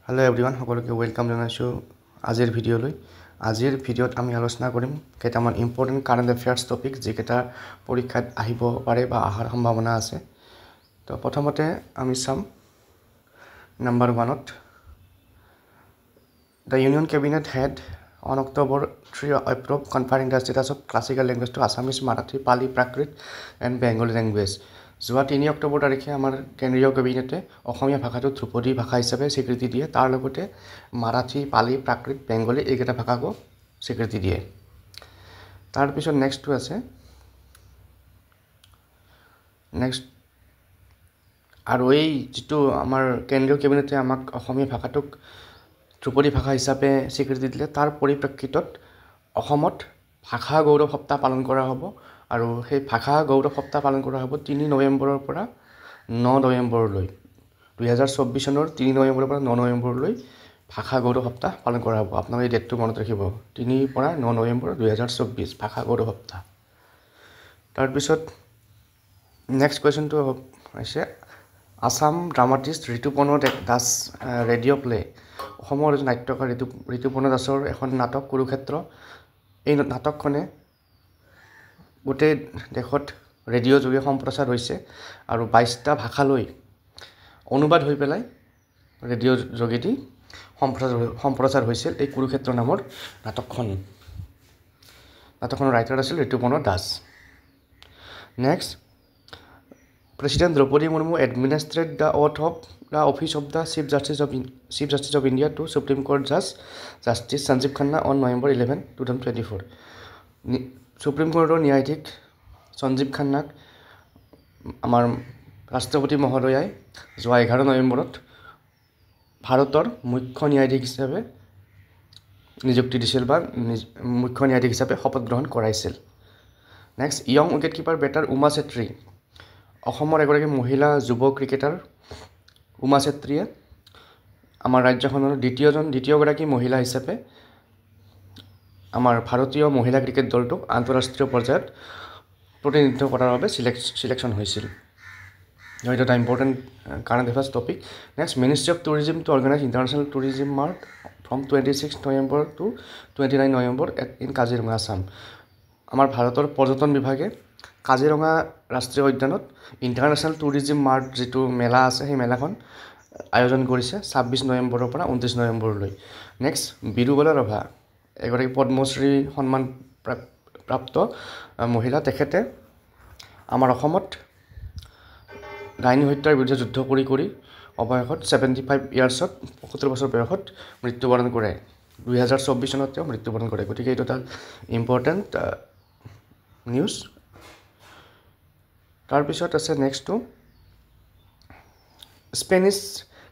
Hello everyone, সকলোকে welcome জানাইছো আজিৰ ভিডিঅ'লৈ। আজিৰ ভিডিঅ'ত আমি আলোচনা কৰিম কেইটামান ইম্পৰ্টেন্ট কাৰেণ্ট এফেয়াৰ্স টপিক যিকেইটা পৰীক্ষাত আহিব পাৰে বা আহাৰ সম্ভাৱনা আছে। তো প্ৰথমতে আমি চাম number 1ত The Union Cabinet had on October 3 approved conferring the status of classical language to Assamese, Marathi, Pali, Prakrit and Bengali language. যোৱা 3 অক্টোবৰ তাৰিখে আমাৰ কেন্দ্ৰীয় কেবিনেটে অসমীয়া ভাষাটো ধ্ৰুপদী ভাষা হিচাপে স্বীকৃতি দিয়ে। তাৰ লগতে মাৰাঠী, পালি, প্ৰাকৃত, বেংগলী এইকেইটা ভাষাকো স্বীকৃতি দিয়ে। তাৰপিছত নেক্সটটো আছে আৰু এই যিটো আমাৰ কেন্দ্ৰীয় কেবিনেটে আমাক অসমীয়া ভাষাটোক ধ্ৰুপদী ভাষা হিচাপে স্বীকৃতি দিলে তাৰ পৰিপ্ৰেক্ষিতত অসমত ভাষা গৌৰৱ সপ্তাহ পালন কৰা হ'ব আৰু সেই ভাষা গৌৰৱ সপ্তাহ পালন কৰা হ'ব 3 নৱেম্বৰৰ পৰা 9 নৱেম্বৰলৈ 2024 চনৰ 3 নৱেম্বৰৰ পৰা 9 নৱেম্বৰলৈ ভাষা গৌৰৱ সপ্তাহ পালন কৰা হ'ব। আপোনালোকে এই ডেটটো মনত ৰাখিব 3 পৰা 9 নৱেম্বৰ 2024 ভাষা গৌৰৱ সপ্তাহ। তাৰপিছত নেক্সট কুৱেশ্যনটো হৈছে আসাম ড্ৰামাটিষ্ট ঋতুপৰ্ণ দাস ৰেডিঅ' প্লে অসমৰ নাট্যকাৰ ঋতুপৰ্ণ দাসৰ এখন নাটক কুৰুক্ষেত্ৰ। এই নাটকখনে গোটেই দেশত ৰেডিঅ' যোগে সম্প্ৰচাৰ হৈছে আৰু 22টা ভাষালৈ অনুবাদ হৈ পেলাই ৰেডিঅ' যোগেদি সম্প্ৰচাৰ হৈছিল এই কুৰুক্ষেত্ৰ নামৰ নাটকখনৰ ৰাইটাৰ আছিল Rituparna Das. Next President Draupadi Murmu administered the oath of the office of the Chief Justice of India to Supreme Court Justice Sanjeev Khanna on November 11, 2024. Supreme Courtৰ ন্যায়াধীশ সঞ্জীৱ খান্নাক আমাৰ ৰাষ্ট্ৰপতি মহোদয়াই যোৱা 11 নৱেম্বৰত ভাৰতৰ মুখ্য ন্যায়াধীশ হিচাপে নিযুক্তি দিছিল বা মুখ্য ন্যায়াধীশ হিচাপে শপত গ্ৰহণ কৰাইছিল। Next young wicket keeper batter Uma Chetry অসমৰ এগৰাকী মহিলা যুৱ ক্ৰিকেটাৰ উমা চেত্ৰীয়ে আমাৰ ৰাজ্যখনৰ দ্বিতীয়গৰাকী মহিলা হিচাপে আমাৰ ভাৰতীয় মহিলা ক্ৰিকেট দলটোক আন্তঃৰাষ্ট্ৰীয় পৰ্যায়ত প্ৰতিনিধিত্ব কৰাৰ বাবে সিলেকশ্যন হৈছিল। এইটো এটা important current affairs topic. Next ministry of tourism to organise international tourism mart from 26 November to 29 November in Kaziranga Assam. আমাৰ ভাৰতৰ পৰ্যটন বিভাগে কাজিৰঙা ৰাষ্ট্ৰীয় উদ্যানত ইণ্টাৰনেশ্যনেল টুৰিজিম মাৰ্ট যিটো মেলা আছে সেই মেলাখন আয়োজন কৰিছে 26 নৱেম্বৰৰ পৰা 29 নৱেম্বৰলৈ। নেক্সট বিৰুবলা ৰভা এগৰাকী পদ্মশ্ৰী সন্মান প্ৰাপ্ত মহিলা। তেখেতে আমাৰ অসমত ডাইনী হত্যাৰ বিৰুদ্ধে যুদ্ধ কৰি অৱশেষত 75 ইয়াৰ্ছত 75 বছৰ বয়সত মৃত্যুবৰণ কৰে। 2024 চনত তেওঁ মৃত্যুবৰণ কৰে। গতিকে এইটো এটা ইম্পৰ্টেণ্ট নিউজ। তাৰপিছত আছে নেক্সটটো স্পেনিছ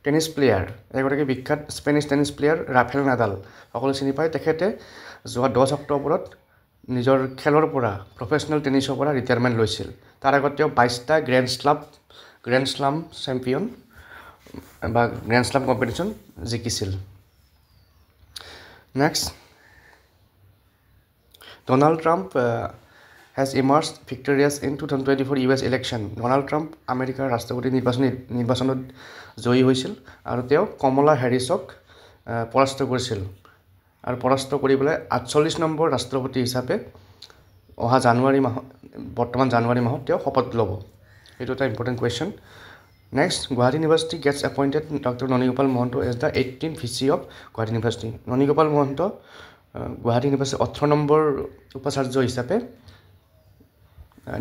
টেনিছ প্লেয়াৰ এগৰাকী বিখ্যাত Spanish tennis player Rafael Nadal সকলোৱে চিনি পায়। তেখেতে যোৱা 10 অক্টোবৰত নিজৰ খেলৰ পৰা প্ৰফেচনেল টেনিছৰ পৰা ৰিটায়াৰমেণ্ট লৈছিল। তাৰ আগত তেওঁ 22টা গ্ৰেণ্ড শ্লাম চেম্পিয়ন বা গ্ৰেণ্ড শ্লাম কম্পিটিশ্যন জিকিছিল। Next Donald Trump has emerged victorious in 2024 US election. Donald Trump আমেৰিকাৰ ৰাষ্ট্ৰপতি নিৰ্বাচনত জয়ী হৈছিল আৰু তেওঁ কমলা হেৰিছক পৰাস্ত কৰিছিল আৰু পৰাস্ত কৰি পেলাই 48 নম্বৰ ৰাষ্ট্ৰপতি হিচাপে বৰ্তমান জানুৱাৰী মাহত তেওঁ শপত ল'ব। এইটো এটা important question. Next Guwahati university gets appointed doctor Nanigopal Mahanta as the 18th VC of Guwahati university. Nanigopal Mahanta Guwahati ইউনিভাৰ্চিটিৰ 18 নম্বৰ উপাচাৰ্য হিচাপে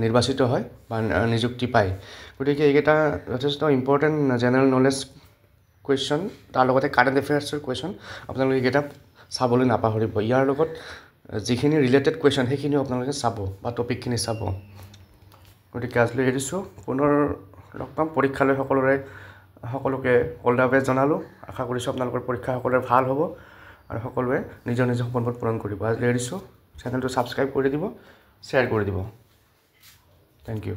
নিৰ্বাচিত হয় বা নিযুক্তি পায়। গতিকে এইকেইটা যথেষ্ট ইম্পৰ্টেণ্ট জেনেৰেল নলেজ কুৱেশ্যন, তাৰ লগতে কাৰেণ্ট এফেয়াৰ্ছৰ কুৱেশ্যন আপোনালোকে এইকেইটা চাবলৈ নাপাহৰিব। ইয়াৰ লগত যিখিনি ৰিলেটেড কুৱেশ্যন সেইখিনিও আপোনালোকে চাব বা টপিকখিনি চাব। গতিকে আজিলৈ এৰিছোঁ। পুনৰ লগ পাম পৰীক্ষালৈ সকলোকে অল দ্য বেষ্ট জনালোঁ। আশা কৰিছোঁ আপোনালোকৰ পৰীক্ষা সকলোৰে ভাল হ'ব আৰু সকলোৱে নিজৰ সপোনবোৰ পূৰণ কৰিব। আজিলৈ এৰিছোঁ। চেনেলটো ছাবস্ক্ৰাইব কৰি দিব, শ্বেয়াৰ কৰি দিব। Thank you.